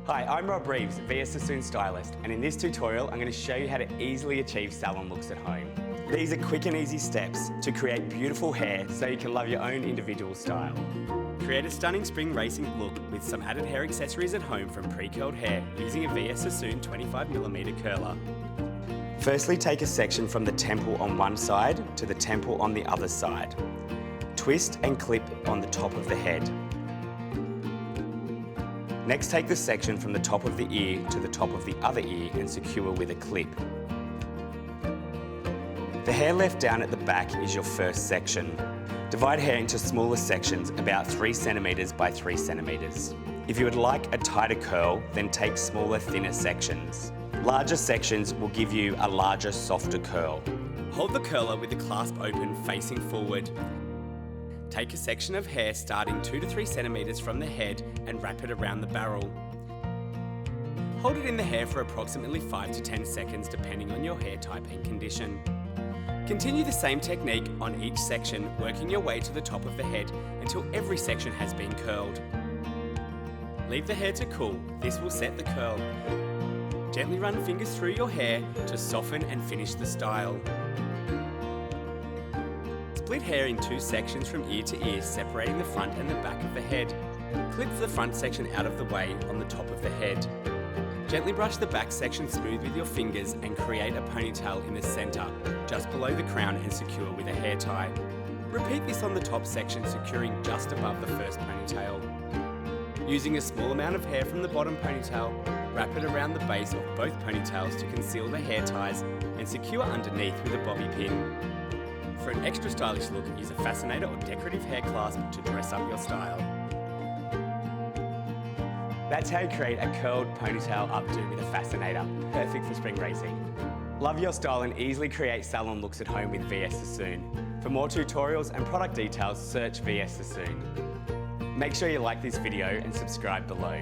Hi, I'm Rob Reeves, VS Sassoon Stylist, and in this tutorial I'm going to show you how to easily achieve salon looks at home. These are quick and easy steps to create beautiful hair so you can love your own individual style. Create a stunning spring racing look with some added hair accessories at home from pre-curled hair using a VS Sassoon 25mm curler. Firstly, take a section from the temple on one side to the temple on the other side. Twist and clip on the top of the head. Next, take the section from the top of the ear to the top of the other ear and secure with a clip. The hair left down at the back is your first section. Divide hair into smaller sections about 3 centimeters by 3 centimeters. If you would like a tighter curl, then take smaller, thinner sections. Larger sections will give you a larger, softer curl. Hold the curler with the clasp open facing forward. Take a section of hair starting 2 to 3 centimeters from the head and wrap it around the barrel. Hold it in the hair for approximately 5 to 10 seconds depending on your hair type and condition. Continue the same technique on each section, working your way to the top of the head until every section has been curled. Leave the hair to cool, this will set the curl. Gently run fingers through your hair to soften and finish the style. Split hair in 2 sections from ear to ear, separating the front and the back of the head. Clip the front section out of the way on the top of the head. Gently brush the back section smooth with your fingers and create a ponytail in the center, just below the crown and secure with a hair tie. Repeat this on the top section, securing just above the first ponytail. Using a small amount of hair from the bottom ponytail, wrap it around the base of both ponytails to conceal the hair ties and secure underneath with a bobby pin. For an extra stylish look, use a fascinator or decorative hair clasp to dress up your style. That's how you create a curled ponytail updo with a fascinator. Perfect for spring racing. Love your style and easily create salon looks at home with VS Sassoon. For more tutorials and product details, search VS Sassoon. Make sure you like this video and subscribe below.